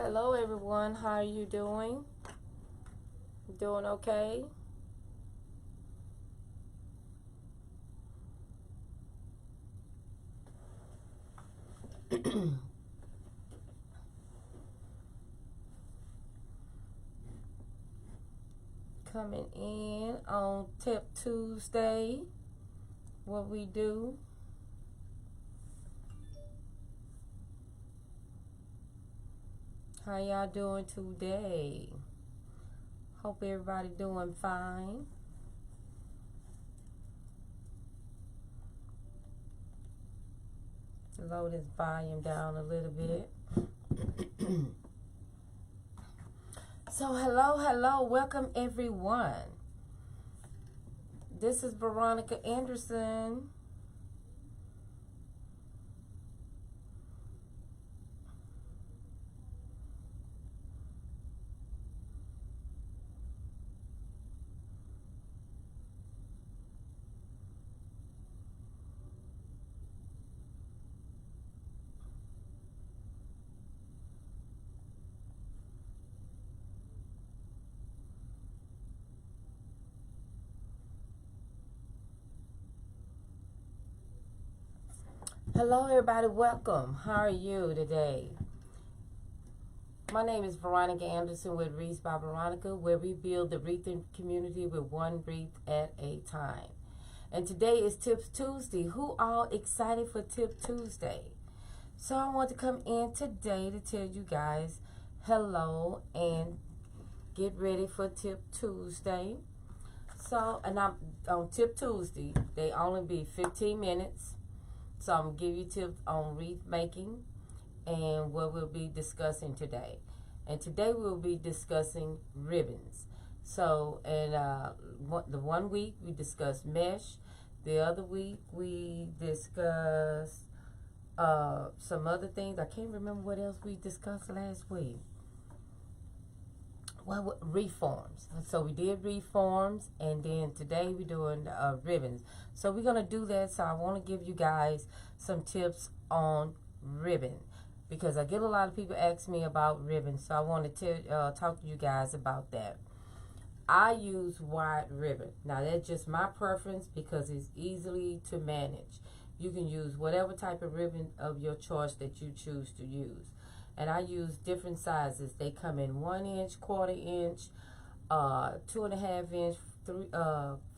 Hello everyone, how are you doing? Doing okay? Coming in on Tip Tuesday, what we do. How y'all doing today? Hope everybody doing fine. Lower this volume down a little bit. So hello, welcome everyone. This is Veronica Anderson. Hello everybody, welcome. How are you today? My name is Veronica Anderson with Wreath by Veronica, where we build the wreath community with one wreath at a time. And today is Tips Tuesday. Who all excited for Tip Tuesday? So I want to come in today to tell you guys hello and get ready for Tip Tuesday. So, and I'm on Tip Tuesday, they only be 15 minutes. So I'm going to give you tips on wreath making and what we'll be discussing today. And today we'll be discussing ribbons. So, and the one week we discussed mesh. The other week we discussed some other things. I can't remember what else we discussed last week. Well, reforms. So we did reforms, and then today we're doing ribbons. So we're going to do that. So I want to give you guys some tips on ribbon, because I get a lot of people ask me about ribbon. So I want to talk to you guys about that. I use wide ribbon. Now that's just my preference because it's easily to manage. You can use whatever type of ribbon of your choice that you choose to use. And I use different sizes. They come in 1 inch, 1/4 inch, 2.5 inch,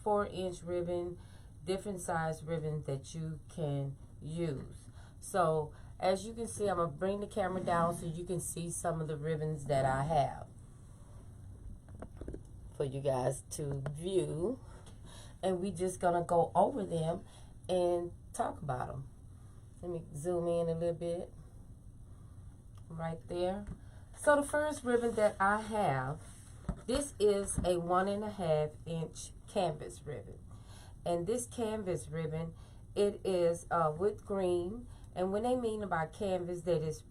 4 inch ribbon, different size ribbon that you can use. So as you can see, I'm gonna bring the camera down so you can see some of the ribbons that I have for you guys to view. And we just gonna go over them and talk about them. Let me zoom in a little bit. Right there. So the first ribbon that I have, this is a 1.5 inch canvas ribbon. And this canvas ribbon, it is with green. And when they mean about canvas that is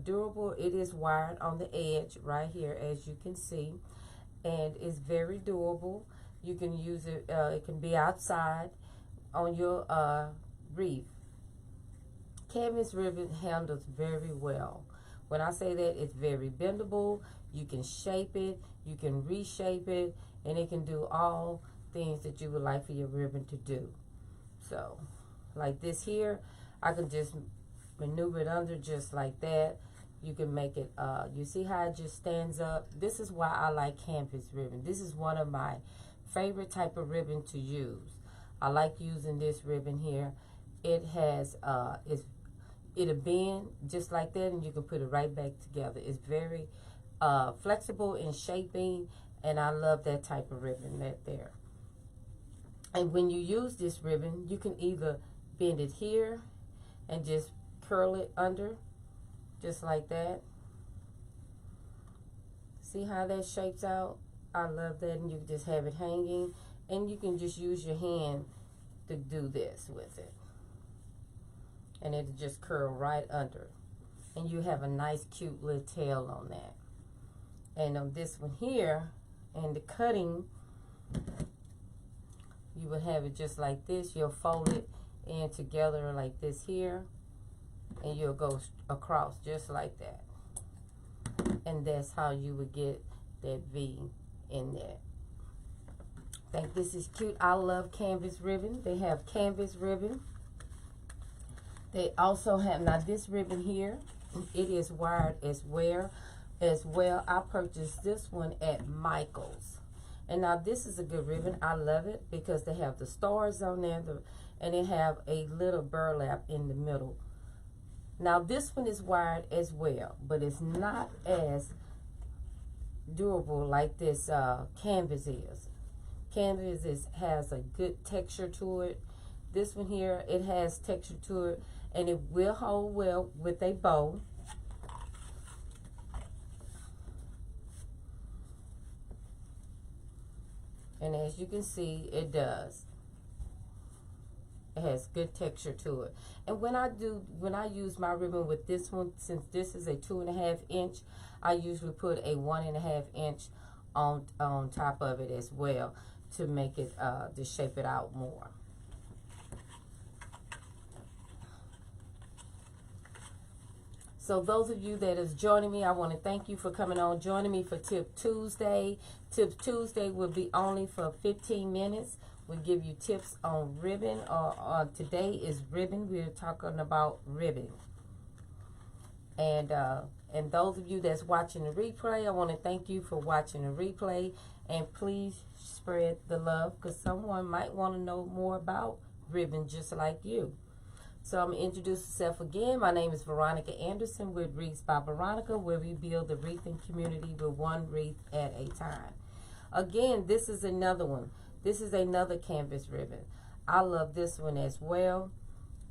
durable, it is wired on the edge right here, as you can see. And it's very durable. You can use it, it can be outside on your wreath. Canvas ribbon handles very well. When I say that, it's very bendable. You can shape it, you can reshape it, and it can do all things that you would like for your ribbon to do. So, like this here, I can just maneuver it under just like that. You can make it, you see how it just stands up? This is why I like canvas ribbon. This is one of my favorite type of ribbon to use. I like using this ribbon here. It has, it'll bend just like that, and you can put it right back together. It's very flexible in shaping, and I love that type of ribbon right there. And when you use this ribbon, you can either bend it here and just curl it under, just like that. See how that shapes out? I love that. And you can just have it hanging, and you can just use your hand to do this with it. And it'll just curl right under. And you have a nice cute little tail on that. And on this one here, and the cutting, you would have it just like this. You'll fold it in together like this here, and you'll go across just like that. And that's how you would get that V in there. I think this is cute. I love canvas ribbon. They have canvas ribbon. They also have, now this ribbon here, it is wired as well. I purchased this one at Michael's. And now this is a good ribbon. I love it because they have the stars on there, and they have a little burlap in the middle. Now this one is wired as well, but it's not as durable like this canvas is. Canvas has a good texture to it. This one here, it has texture to it, and it will hold well with a bow. And as you can see, it does. It has good texture to it. And when I use my ribbon with this one, since this is a 2.5 inch, I usually put a 1.5 inch on top of it as well to make it to shape it out more. So those of you that is joining me, I want to thank you for coming on, joining me for Tip Tuesday. Tip Tuesday will be only for 15 minutes. We'll give you tips on ribbon. Today is ribbon. We're talking about ribbon. And those of you that's watching the replay, I want to thank you for watching the replay. And please spread the love, because someone might want to know more about ribbon just like you. So I'm going to introduce myself again. My name is Veronica Anderson with Wreaths by Veronica, where we build the wreathing community with one wreath at a time. Again, this is another one. This is another canvas ribbon. I love this one as well.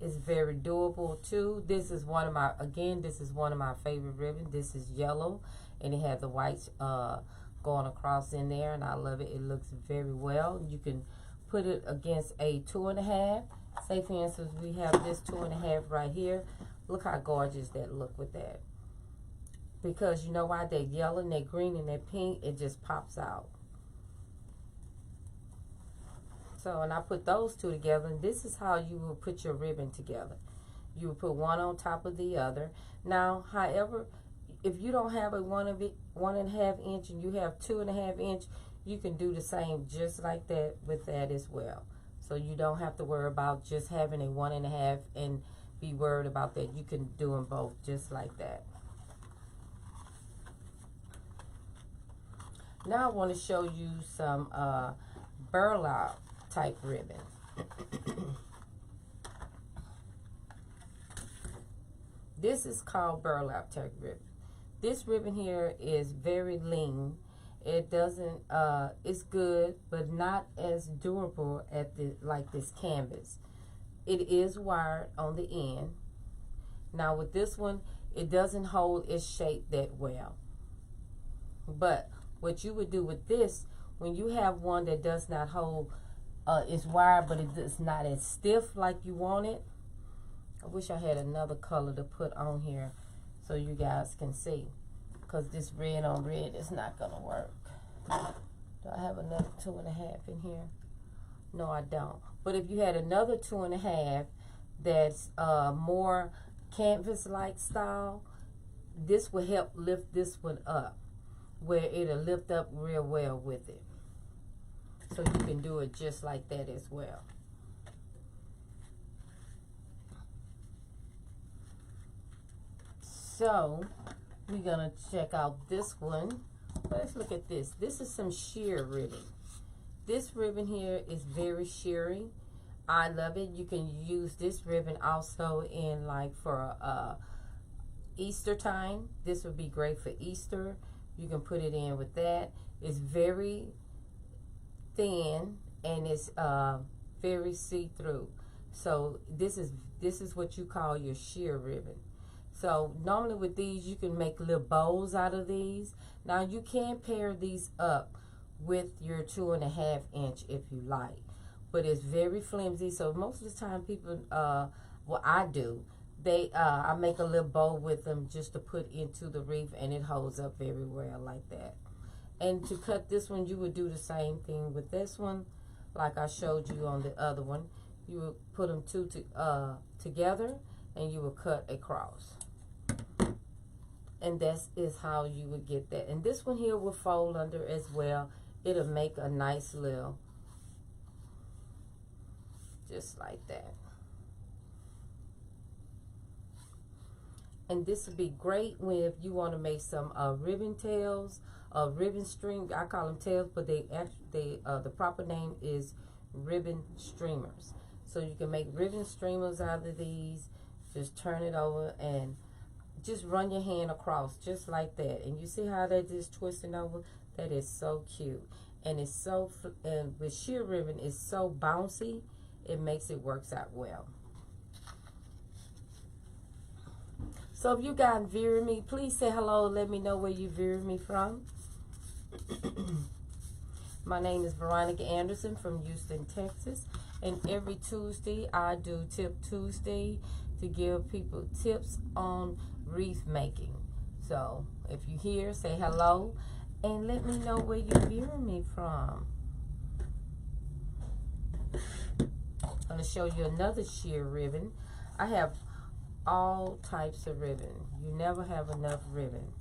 It's very durable too. This is one of my, this is one of my favorite ribbons. This is yellow, and it has the whites going across in there, and I love it. It looks very well. You can put it against a 2.5. Say for instance, we have this 2.5 right here. Look how gorgeous that look with that. Because you know why? That yellow and that green and that pink, it just pops out. So, and I put those two together, and this is how you will put your ribbon together. You will put one on top of the other. Now, however, if you don't have a 1.5 inch and you have 2.5 inch, you can do the same just like that with that as well. So you don't have to worry about just having a 1.5 and be worried about that. You can do them both just like that. Now I want to show you some burlap type ribbon. This is called burlap type ribbon. This ribbon here is very lean. It doesn't, it's good, but not as durable like this canvas. It is wired on the end. Now with this one, it doesn't hold its shape that well. But what you would do with this, when you have one that does not hold, it's wired, but it is not as stiff like you want it. I wish I had another color to put on here so you guys can see. Because this red on red is not going to work. Do I have another 2.5 in here? No, I don't. But if you had another 2.5 that's more canvas-like style, this will help lift this one up, where it'll lift up real well with it. So you can do it just like that as well. So we're gonna check out this one. Let's look at this. This is some sheer ribbon. This ribbon here is very sheery. I love it. You can use this ribbon also in like for Easter time. This would be great for Easter. You can put it in with that. It's very thin and it's very see-through. So this is what you call your sheer ribbon. So normally with these, you can make little bows out of these. Now you can pair these up with your 2.5 inch if you like, but it's very flimsy. So most of the time people, what I do, I make a little bow with them just to put into the wreath, and it holds up very well like that. And to cut this one, you would do the same thing with this one, like I showed you on the other one. You would put them together, and you will cut across. And that is how you would get that. And this one here will fold under as well. It'll make a nice little, just like that. And this would be great if you want to make some ribbon tails, ribbon string. I call them tails, but the proper name is ribbon streamers. So you can make ribbon streamers out of these. Just turn it over and just run your hand across just like that. And you see how that is twisting over? That is so cute. And it's so, and with sheer ribbon, it's so bouncy, it makes it works out well. So if you guys viewing me, please say hello and let me know where you viewing me from. My name is Veronica Anderson from Houston, Texas. And every Tuesday, I do Tip Tuesday to give people tips on wreath making. So if you're here, say hello and let me know where you're viewing me from. I'm going to show you another sheer ribbon. I have all types of ribbon. You never have enough ribbon.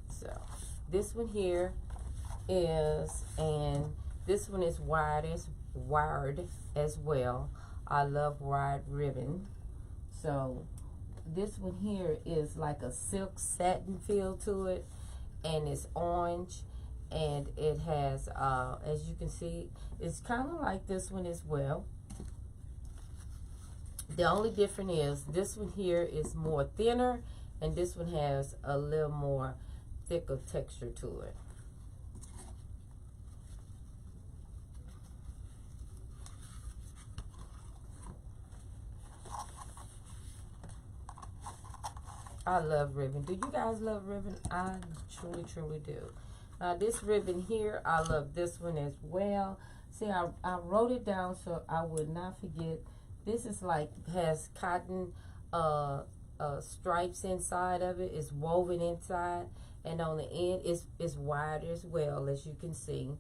So this one here is, and this one is wired as well. I love wired ribbon. So this one here is like a silk satin feel to it, and it's orange, and it has as you can see, it's kind of like this one as well. The only difference is this one here is more thinner, and this one has a little more thicker texture to it. I love ribbon. Do you guys love ribbon? I truly, truly do. Now this ribbon here, I love this one as well. See, I wrote it down so I would not forget. This is like, has cotton stripes inside of it. It's woven inside. And on the end, it's wired as well, as you can see.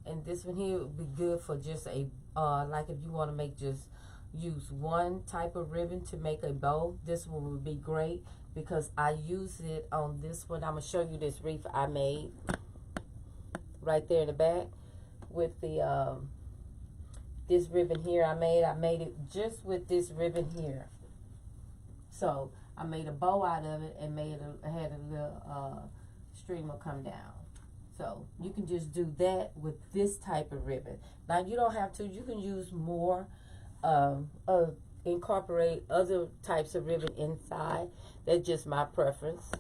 And this one here would be good for just a, like if you want to make just, use one type of ribbon to make a bow. This one would be great because I use it on this one. I'm going to show you this wreath I made right there in the back with the this ribbon here I made it just with this ribbon here. So I made a bow out of it and had a little streamer come down. So you can just do that with this type of ribbon. Now you don't have to, you can use more incorporate other types of ribbon inside. That's just my preference.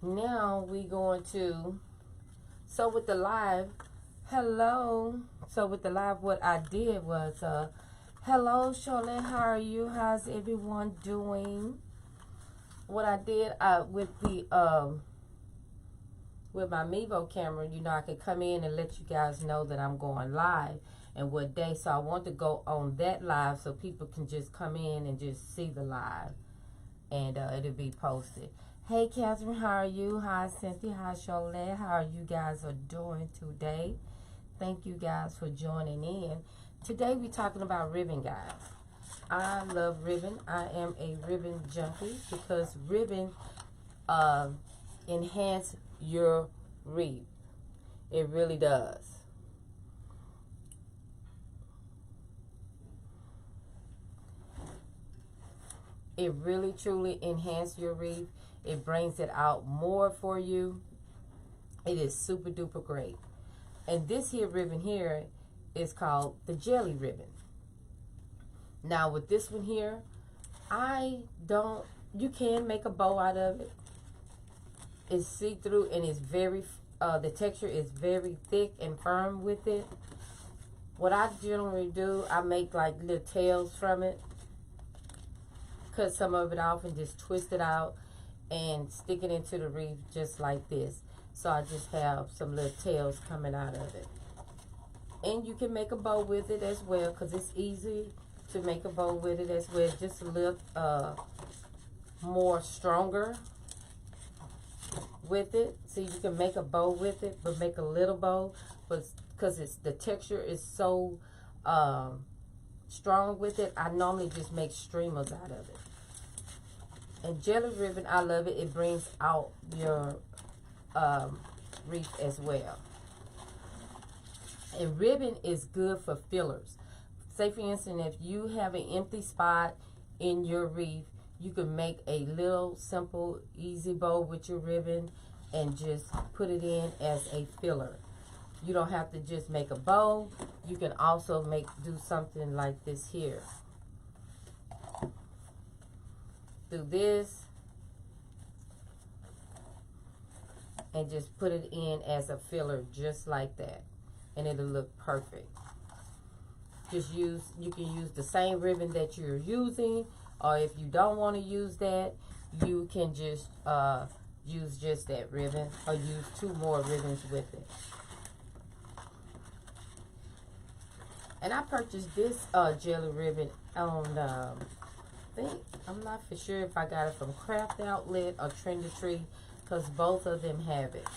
Now we going to, so with the live, hello. So with the live, what I did was, hello Charlotte, how are you? How's everyone doing? What I did with the with my Mevo camera, you know, I could come in and let you guys know that I'm going live and what day. So I want to go on that live so people can just come in and just see the live, and it'll be posted. Hey Catherine, how are you? Hi Cynthia, hi Charlotte, how are you guys are doing today? Thank you guys for joining in. Today we're talking about ribbon, guys. I love ribbon. I am a ribbon junkie because ribbon enhance your wreath. It really does. It really truly enhances your wreath. It brings it out more for you. It is super duper great. And this here ribbon here is called the jelly ribbon. Now with this one here, you can make a bow out of it. It's see-through and it's very, the texture is very thick and firm with it. What I generally do, I make like little tails from it. Cut some of it off and just twist it out and stick it into the wreath just like this. So I just have some little tails coming out of it. And you can make a bow with it as well because it's easy to make a bow with it as well. Just a little more stronger. with it. See, you can make a bow with it, but make a little bow, but because the texture is so strong with it, I normally just make streamers out of it. And jelly ribbon, I love it. It brings out your wreath as well. And ribbon is good for fillers. Say for instance, if you have an empty spot in your wreath, you can make a little simple easy bow with your ribbon and just put it in as a filler. You don't have to just make a bow. You can also do something like this here. Do this and just put it in as a filler just like that, and it'll look perfect. You can use the same ribbon that you're using, or if you don't want to use that, you can just use just that ribbon, or use 2 more ribbons with it. And I purchased this jelly ribbon on I'm not for sure if I got it from Craft Outlet or Trendy Tree, because both of them have it.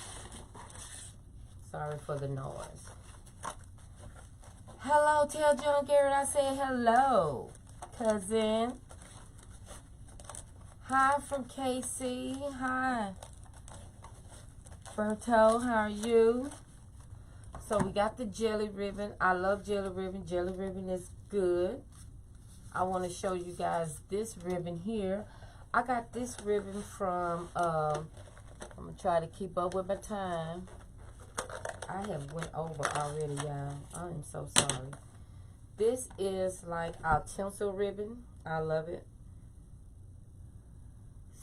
Sorry for the noise. Hello, tell John Garrett I said hello, cousin. Hi from KC. Hi. Berto, how are you? So we got the jelly ribbon. I love jelly ribbon. Jelly ribbon is good. I want to show you guys this ribbon here. I got this ribbon from, I'm going to try to keep up with my time. I have went over already, y'all. I am so sorry. This is like our tinsel ribbon. I love it.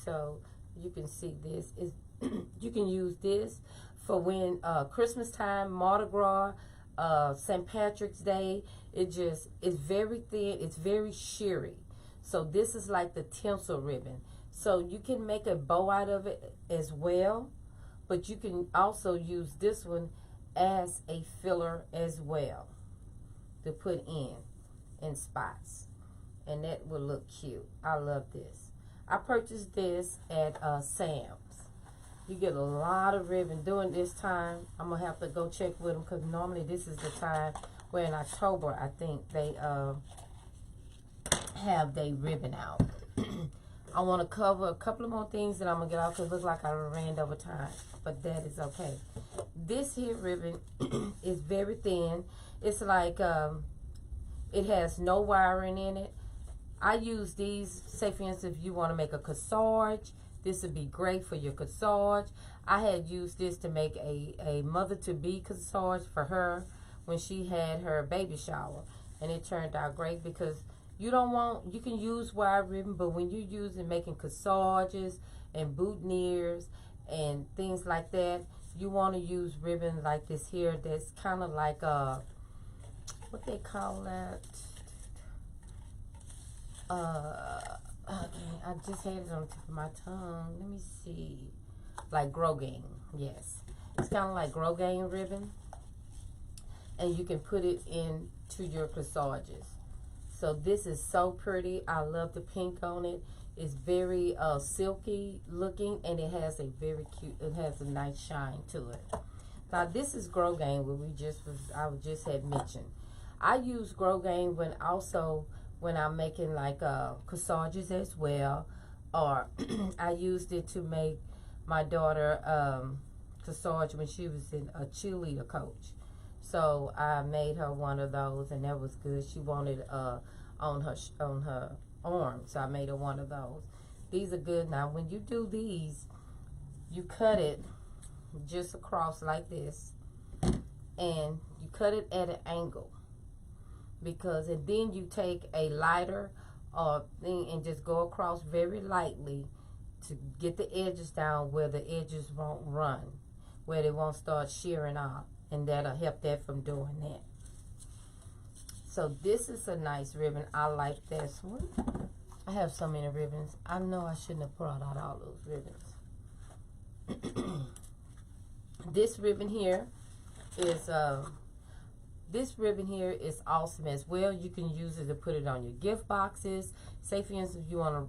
So you can see this is you can use this for when Christmas time, Mardi Gras, St. Patrick's Day. It's very thin. It's very sheery. So this is like the tinsel ribbon. So you can make a bow out of it as well, but you can also use this one as a filler as well to put in spots, and that will look cute. I love this. I purchased this at Sam's. You get a lot of ribbon during this time. I'm gonna have to go check with them, because normally this is the time where in October I think they have their ribbon out. I want to cover a couple of more things that I'm gonna get off, because it looks like I ran over time, but that is okay. This here ribbon is very thin. It's like it has no wiring in it. I use these, say for instance, if you want to make a corsage, this would be great for your corsage. I had used this to make a mother-to-be corsage for her when she had her baby shower, and it turned out great, because you can use wire ribbon, but when you're using making corsages and boutonnieres and things like that, you want to use ribbon like this here that's kind of like what they call that? Okay, I just had it on the tip of my tongue. Let me see. Like Grosgrain, yes. It's kind of like Grosgrain ribbon. And you can put it into your corsages. So this is so pretty. I love the pink on it. It's very silky looking, and it has a very cute, it has a nice shine to it. Now this is Grosgrain, what I just had mentioned. I use Grosgrain when I'm making like corsages as well, or I used it to make my daughter corsage when she was in a cheerleader coach. So I made her one of those, and that was good. She wanted on her arm, so I made her one of those. These are good. Now when you do these, you cut it just across like this, and you cut it at an angle. And then you take a lighter thing and just go across very lightly to get the edges down where the edges won't run, where they won't start shearing off, and that'll help that from doing that. So this is a nice ribbon. I like this one. I have so many ribbons. I know I shouldn't have brought out all those ribbons. This ribbon here is awesome as well. You can use it to put it on your gift boxes. Say for instance,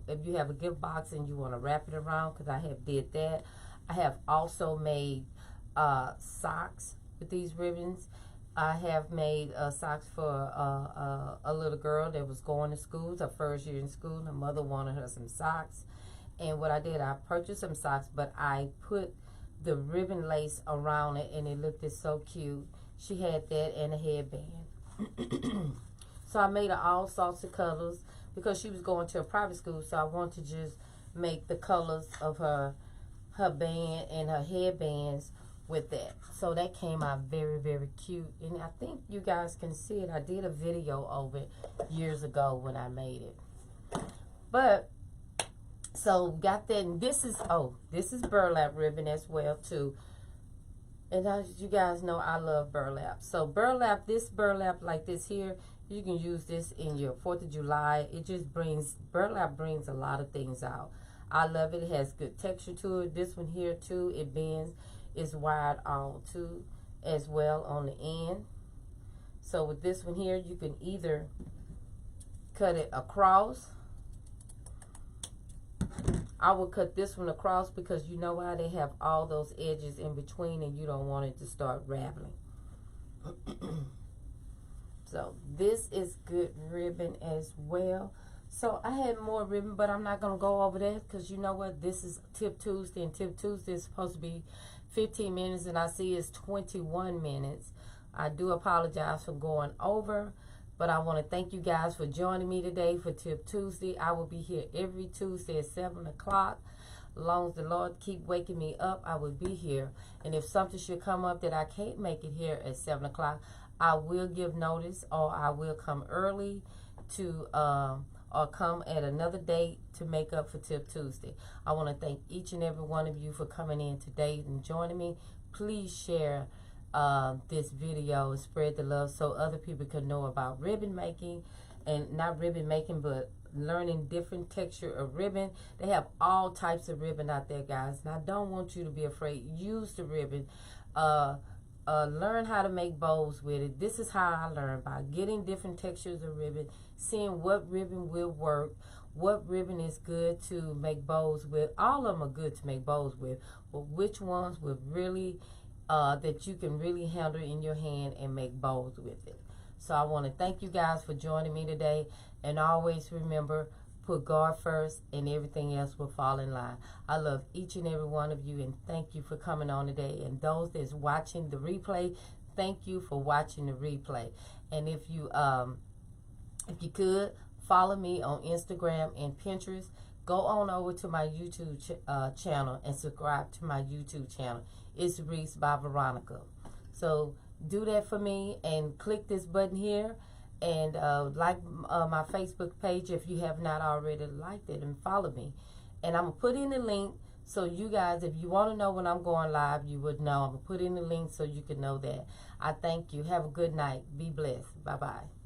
if you have a gift box and you want to wrap it around, because I have did that. I have also made socks with these ribbons. I have made socks for a little girl that was going to school. It's her first year in school. Her mother wanted her some socks. And what I did, I purchased some socks, but I put the ribbon lace around it, and it looked so cute. She had that and a headband. So I made her all sorts of colors because she was going to a private school. So I wanted to just make the colors of her band and her headbands with that. So that came out very, very cute. And I think you guys can see it. I did a video of it years ago when I made it. But so got that, and this is burlap ribbon as well too. And as you guys know, I love burlap. So burlap, this burlap like this here, you can use this in your 4th of July. It just burlap brings a lot of things out. I love it. It has good texture to it. This one here too, it bends. It's wide all too as well on the end. So with this one here, you can either cut it across. I would cut this one across because you know why? They have all those edges in between and you don't want it to start raveling. So this is good ribbon as well. So I had more ribbon, but I'm not going to go over that because you know what? This is Tip Tuesday, and Tip Tuesday is supposed to be 15 minutes, and I see it's 21 minutes. I do apologize for going over, but I want to thank you guys for joining me today for Tip Tuesday. I will be here every Tuesday at 7 o'clock. As long as the Lord keep waking me up, I will be here. And if something should come up that I can't make it here at 7 o'clock, I will give notice, or I will come early to or come at another date to make up for Tip Tuesday. I want to thank each and every one of you for coming in today and joining me. Please share this video and spread the love so other people can know about ribbon making, and not ribbon making, but learning different texture of ribbon. They have all types of ribbon out there, guys, and I don't want you to be afraid. Use the ribbon. Learn how to make bows with it. This is how I learned, by getting different textures of ribbon, seeing what ribbon will work, what ribbon is good to make bows with. All of them are good to make bows with, but which ones will really that you can really handle in your hand and make bows with it. So I want to thank you guys for joining me today, and always remember, put God first and everything else will fall in line. I love each and every one of you, and thank you for coming on today. And those that's watching the replay, thank you for watching the replay. And if you could follow me on Instagram and Pinterest, go on over to my YouTube channel and subscribe to my YouTube channel. It's Wreath by Veronica. So do that for me and click this button here, and like my Facebook page if you have not already liked it, and follow me. And I'm going to put in the link so you guys, if you want to know when I'm going live, you would know. I'm going to put in the link so you can know that. I thank you. Have a good night. Be blessed. Bye-bye.